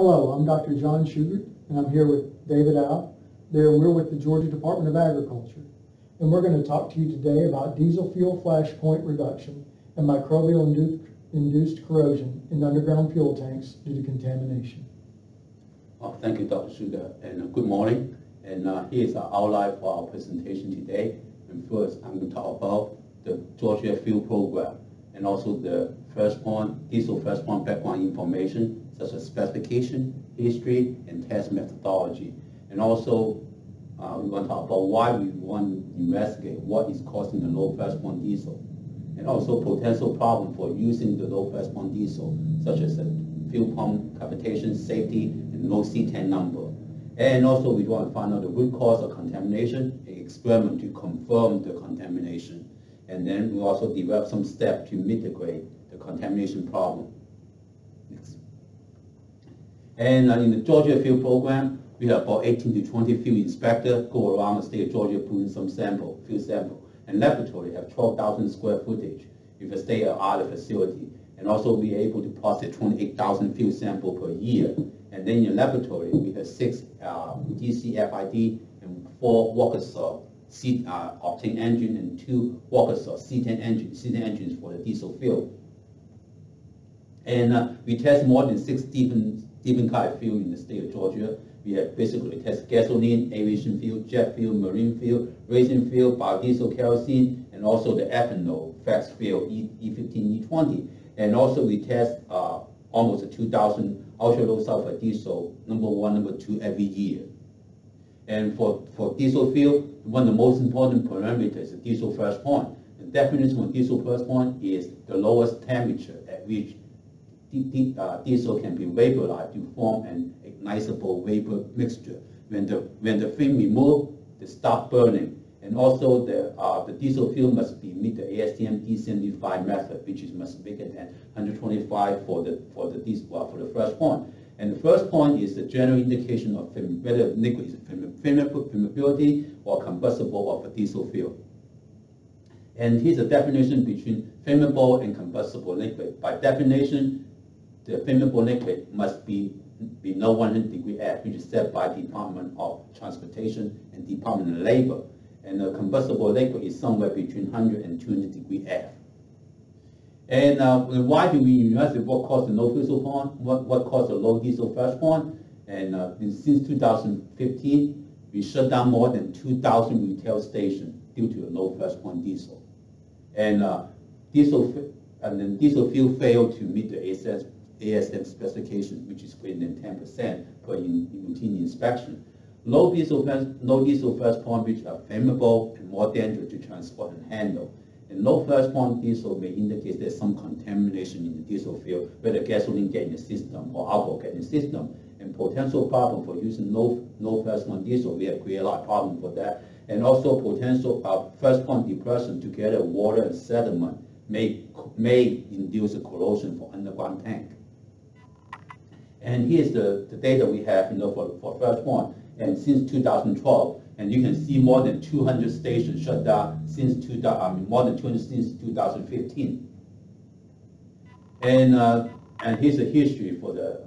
Hello, I'm Dr. John Shugart, and I'm here with David Al. We're with the Georgia Department of Agriculture, and we're going to talk to you today about diesel fuel flashpoint reduction and microbial-induced corrosion in underground fuel tanks due to contamination. Well, thank you, Dr. Shugart, and good morning. And here's our outline for our presentation today. And first, I'm going to talk about the Georgia Fuel Program and also the diesel first point background information, such as specification, history, and test methodology. And also, we want to talk about why we want to investigate what is causing the low first point diesel, and also potential problem for using the low first point diesel, such as the fuel pump cavitation, safety, and low C10 number. And also, we want to find out the root cause of contamination, an experiment to confirm the contamination. And then we also develop some steps to mitigate the contamination problem. Next. And in the Georgia Field Program, we have about 18 to 20 field inspectors go around the state of Georgia pulling some field sample. And laboratory have 12,000 square footage with a state-of-the-art facility. And also we are able to process 28,000 field sample per year. And then in the laboratory, we have 6 DCFID and 4 Walker saw octane engine and 2 Walker saw C10 engines. C10 engines for the diesel fuel. And we test more than 6 different kind of fuel in the state of Georgia. We have basically test gasoline, aviation fuel, jet fuel, marine fuel, racing fuel, biodiesel, kerosene, and also the ethanol, fast fuel, E15, E20. And also we test almost 2,000 ultra-low sulfur diesel, number 1, number 2 every year. And for diesel fuel, one of the most important parameters is the diesel first point. The definition of diesel first point is the lowest temperature at which diesel can be vaporized to form an ignitable vapor mixture. When the flame removed, they stop burning. And also the diesel fuel must meet the ASTM D75 method, which is must bigger than 125 for the first point. And the first point is the general indication of whether liquid is flammability or combustible of a diesel fuel. And here's a definition between flammable and combustible liquid. By definition, the flammable liquid must be below 100 degree F, which is set by Department of Transportation and Department of Labor. And the combustible liquid is somewhere between 100 and 200 degree F. And why do we investigate what caused the low diesel point? What caused the low diesel first point? And since 2015, we shut down more than 2,000 retail stations due to the low first point diesel. And diesel fuel failed to meet the ASM specification, which is greater than 10% per routine inspection. Low diesel first point, which are flammable and more dangerous to transport and handle. And low first point diesel may indicate there's some contamination in the diesel fuel, whether gasoline get in the system or alcohol get in the system. And potential problem for using low first point diesel, we have created a lot of problem for that. And also potential first point depression together with water and sediment may induce a corrosion for underground tank. And here's the data we have for first point. And since 2012, and you can see more than 200 stations shut down since more than 200 since 2015. And here's a history for the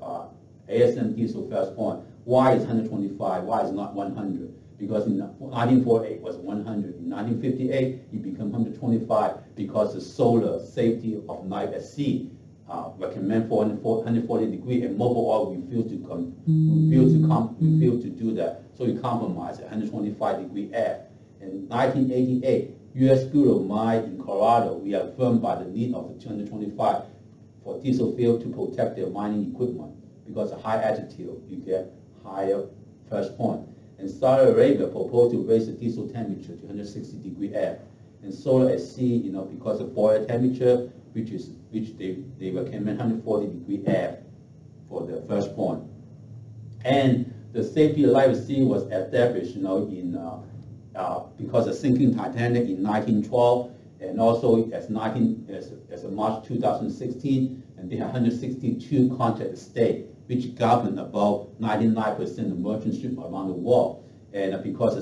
ASM diesel first point. Why is 125? Why is not 100? Because in 1948 it was 100. In 1958 it became 125 because the solar safety of life at sea recommend 140 degrees, and mobile oil refused to do that. So we compromised at 125 degree F. In 1988, U.S. Bureau of Mines in Colorado, we are affirmed by the need of the 225 for diesel fuel to protect their mining equipment, because at high altitude you get higher first point. And Saudi Arabia proposed to raise the diesel temperature to 160 degree F. And solar at sea, because of boiler temperature, which they recommend 140 degree F for the first point. And the safety of life at sea was established, because of sinking Titanic in 1912, and also as of March 2016, and they have 162 contracted states, which govern about 99% of merchant ships around the world. And because the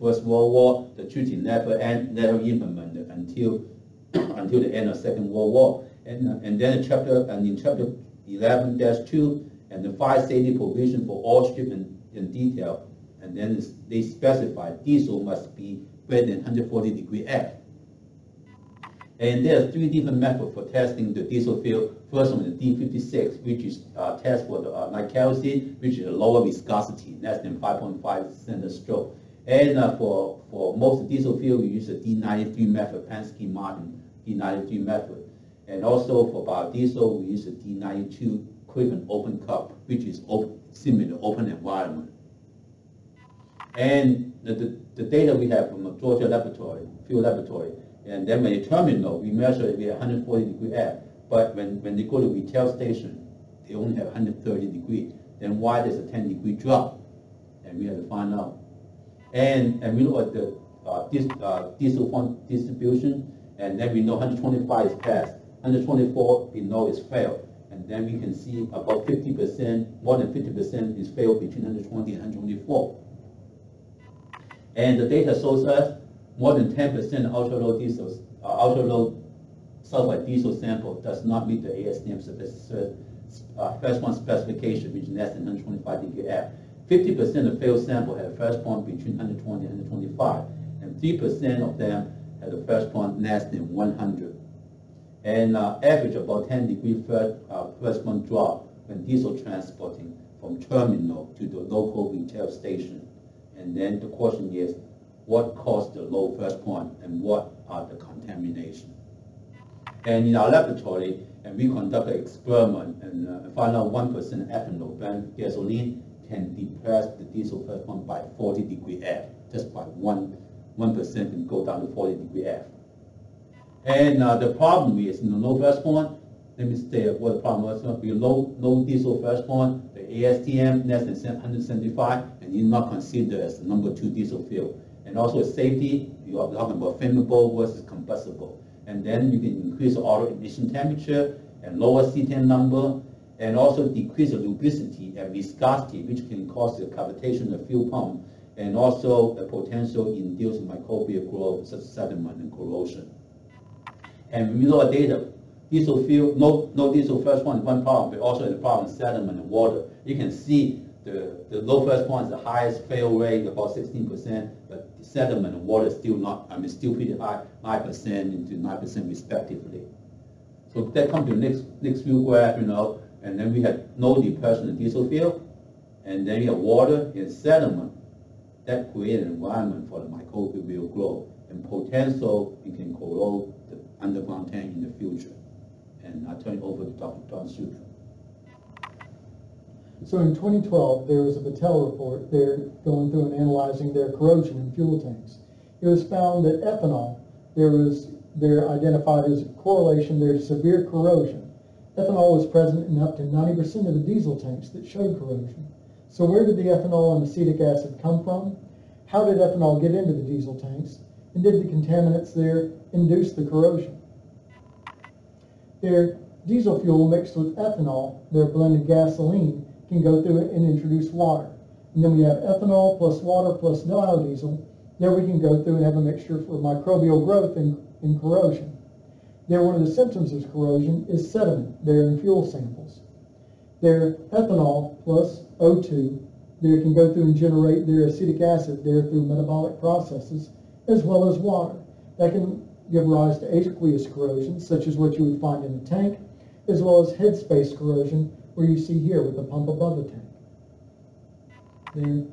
First World War, the treaty never implemented until the end of Second World War. And then in chapter 11-2, and the fire safety provision for all shipment in detail, and then they specify diesel must be greater than 140 degree F. And there are 3 different methods for testing the diesel fuel. First one, the D56, which is test for the night kerosene, which is a lower viscosity, less than 5.5 cent a stroke. And for most diesel fuel, we use the D93 method, Penske Martin D93 method. And also for biodiesel, we use the D92 equivalent open cup, which is similar to open environment. And the data we have from the Georgia laboratory, field laboratory, and then when the terminal, we measure it at 140 degree F. But when they go to retail station, they only have 130 degree. Then why there's a 10 degree drop? And we have to find out. And we look at the diesel fund distribution, and then we know 125 is passed. 124 we know is failed. And then we can see about 50%, more than 50% is failed between 120 and 124. And the data shows us more than 10% ultra-low diesel, ultra-low sulfide diesel sample does not meet the ASTM first point specification, which is less than 125 degree F. 50% of failed sample had a first point between 120 and 125, and 3% of them had a first point less than 100. And average about 10 degree first point drop when diesel transporting from terminal to the local retail station. And then the question is, what caused the low first point and what are the contamination? And in our laboratory, and we conduct an experiment and found out 1% ethanol blend gasoline can depress the diesel first point by 40 degree F, just by 1% can go down to 40 degree F. And the problem is in the low first point, let me state what the problem was. Be low diesel first point, the ASTM less than 175, and you not consider as the number 2 diesel fuel. And also safety, you are talking about flammable versus combustible. And then you can increase the auto ignition temperature and lower C10 number, and also decrease the lubricity and viscosity, which can cause the cavitation of the fuel pump, and also a potential induced microbial growth such as sediment and corrosion. And when we look at data, diesel fuel, no diesel first point is one problem, but also the problem is sediment and water. You can see the low first point is the highest fail rate, about 16%, but the sediment and water is still not, still pretty high, 9% into 9% respectively. So that comes to the next few graph, and then we had no depression in diesel fuel, and then we have water and sediment. That create an environment for the microbial growth, and potential it can corrode the underground tank in the future. And I turn it over to Dr. Shugart. So in 2012, there was a Battelle report. They're going through and analyzing their corrosion in fuel tanks. It was found that ethanol, there identified as a correlation, there's severe corrosion. Ethanol was present in up to 90% of the diesel tanks that showed corrosion. So where did the ethanol and acetic acid come from? How did ethanol get into the diesel tanks? And did the contaminants there induce the corrosion? Their diesel fuel mixed with ethanol, their blended gasoline, can go through it and introduce water. And then we have ethanol plus water plus biodiesel. There we can go through and have a mixture for microbial growth and corrosion. There, one of the symptoms of corrosion is sediment there in fuel samples. Their ethanol plus O2, there can go through and generate their acetic acid there through metabolic processes, as well as water. That can give rise to aqueous corrosion, such as what you would find in a tank, as well as headspace corrosion, where you see here with the pump above the tank. There.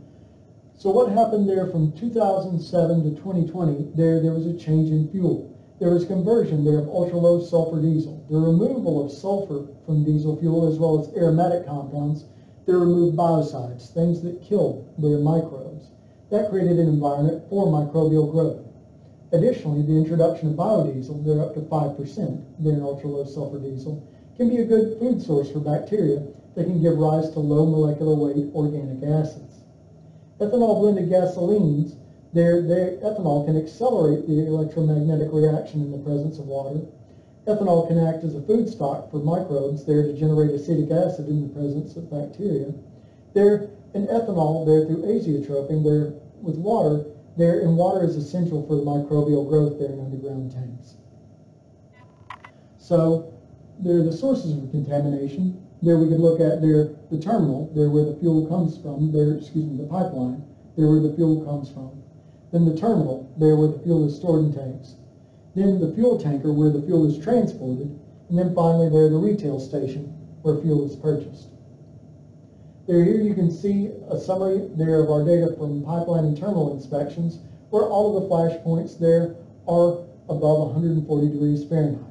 So what happened there from 2007 to 2020? There was a change in fuel. There was conversion there of ultra-low sulfur diesel. The removal of sulfur from diesel fuel, as well as aromatic compounds that removed biocides, things that kill their microbes. That created an environment for microbial growth. Additionally, the introduction of biodiesel, they're up to 5%, they're in ultra-low sulfur diesel, can be a good food source for bacteria that can give rise to low molecular weight organic acids. Ethanol blended gasolines, their ethanol can accelerate the electromagnetic reaction in the presence of water. Ethanol can act as a food stock for microbes there to generate acetic acid in the presence of bacteria. There, in ethanol, there through azeotroping, there with water, there, and water is essential for the microbial growth there in underground tanks. So, there are the sources of contamination. There we could look at the terminal, there where the fuel comes from, the pipeline, there where the fuel comes from. Then the terminal, there where the fuel is stored in tanks. Then the fuel tanker where the fuel is transported. And then finally there the retail station where fuel is purchased. There here you can see a summary there of our data from pipeline and terminal inspections where all of the flash points there are above 140 degrees Fahrenheit.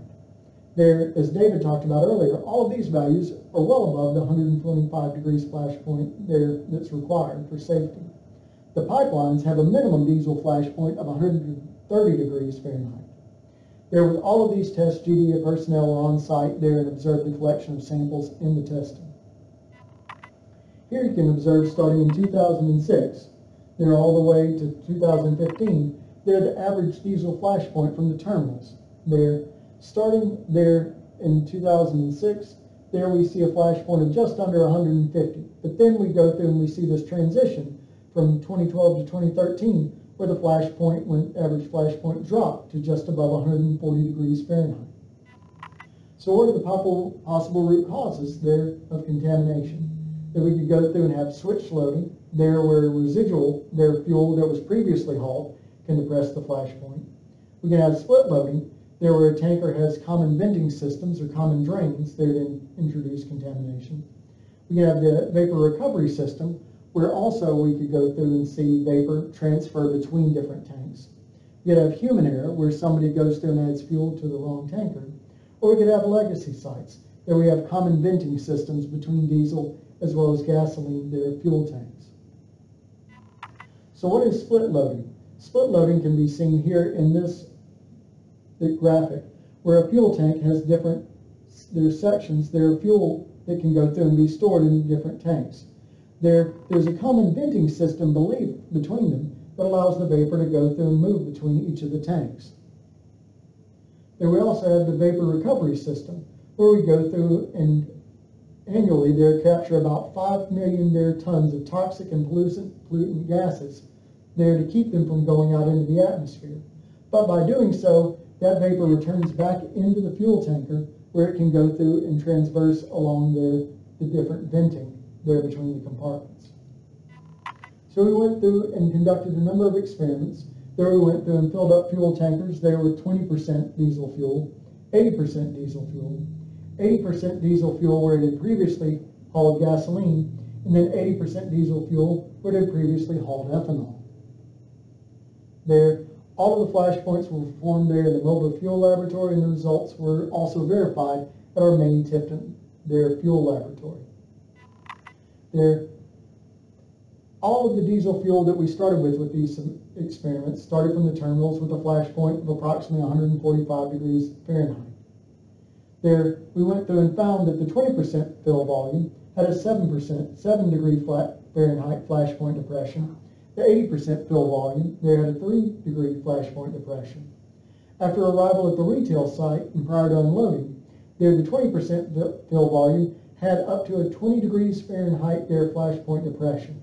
There, as David talked about earlier, all of these values are well above the 125 degrees flash point there that's required for safety. The pipelines have a minimum diesel flash point of 130 degrees Fahrenheit. There, with all of these tests, GDA personnel were on site there and observed the collection of samples in the testing. Here you can observe starting in 2006, there all the way to 2015, there the average diesel flash point from the terminals. There, starting there in 2006, there we see a flash point of just under 150. But then we go through and we see this transition from 2012 to 2013, where the average flash point dropped to just above 140 degrees Fahrenheit. So what are the possible root causes there of contamination? That we could go through and have switch loading, there where residual, fuel that was previously hauled can depress the flash point. We can have split loading, there where a tanker has common venting systems or common drains there to introduce contamination. We can have the vapor recovery system, where also we could go through and see vapor transfer between different tanks. We could have human error, where somebody goes through and adds fuel to the wrong tanker. Or we could have legacy sites, there we have common venting systems between diesel as well as gasoline, their fuel tanks. So what is split loading? Split loading can be seen here in this graphic, where a fuel tank has there's sections, there are fuel that can go through and be stored in different tanks. There's a common venting system between them that allows the vapor to go through and move between each of the tanks. There we also have the vapor recovery system, where we go through and annually capture about 5 million tons of toxic and pollutant gases there to keep them from going out into the atmosphere. But by doing so, that vapor returns back into the fuel tanker, where it can go through and transverse along the different venting there between the compartments. So we went through and conducted a number of experiments. There we went through and filled up fuel tankers there with 20% diesel fuel, 80% diesel fuel, 80% diesel fuel where it had previously hauled gasoline, and then 80% diesel fuel where it had previously hauled ethanol. There, all of the flash points were performed there in the Mobile Fuel Laboratory, and the results were also verified at our main Tifton, their fuel laboratory. There, all of the diesel fuel that we started with these experiments started from the terminals with a flash point of approximately 145 degrees Fahrenheit. There, we went through and found that the 20% fill volume had a 7 degree Fahrenheit flash point depression. The 80% fill volume there had a 3 degree flash point depression. After arrival at the retail site and prior to unloading, there the 20% fill volume had up to a 20 degrees Fahrenheit flash point depression.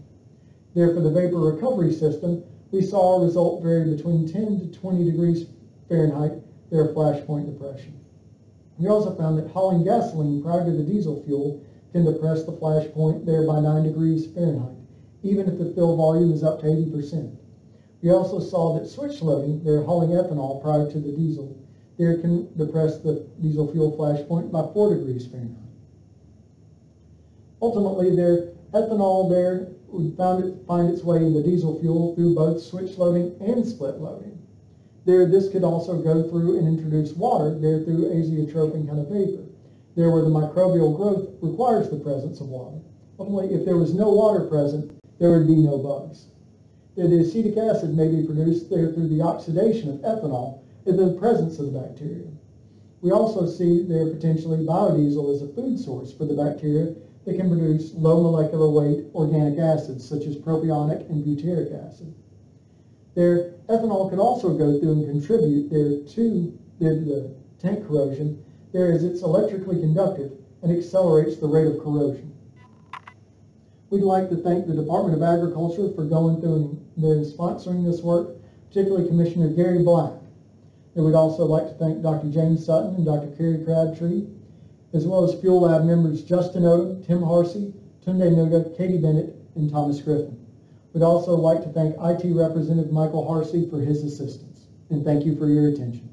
There, for the vapor recovery system, we saw a result vary between 10 to 20 degrees Fahrenheit flash point depression. We also found that hauling gasoline prior to the diesel fuel can depress the flash point there by 9 degrees Fahrenheit, even if the fill volume is up to 80%. We also saw that switch loading, hauling ethanol prior to the diesel, there can depress the diesel fuel flash point by 4 degrees Fahrenheit. Ultimately, ethanol would find its way into diesel fuel through both switch loading and split loading. This could also go through and introduce water through azeotropin kind of vapor, where the microbial growth requires the presence of water. Ultimately, if there was no water present, there would be no bugs. The acetic acid may be produced through the oxidation of ethanol in the presence of the bacteria. We also see potentially biodiesel as a food source for the bacteria that can produce low molecular weight organic acids such as propionic and butyric acid. Ethanol can also go through and contribute to the tank corrosion as it's electrically conductive and accelerates the rate of corrosion. We'd like to thank the Department of Agriculture for going through and sponsoring this work, particularly Commissioner Gary Black. And we'd also like to thank Dr. James Sutton and Dr. Kerry Crabtree, as well as Fuel Lab members Justin Odom, Tim Harsey, Tunde Nuga, Katie Bennett, and Thomas Griffin. We'd also like to thank IT Representative Michael Harsey for his assistance, and thank you for your attention.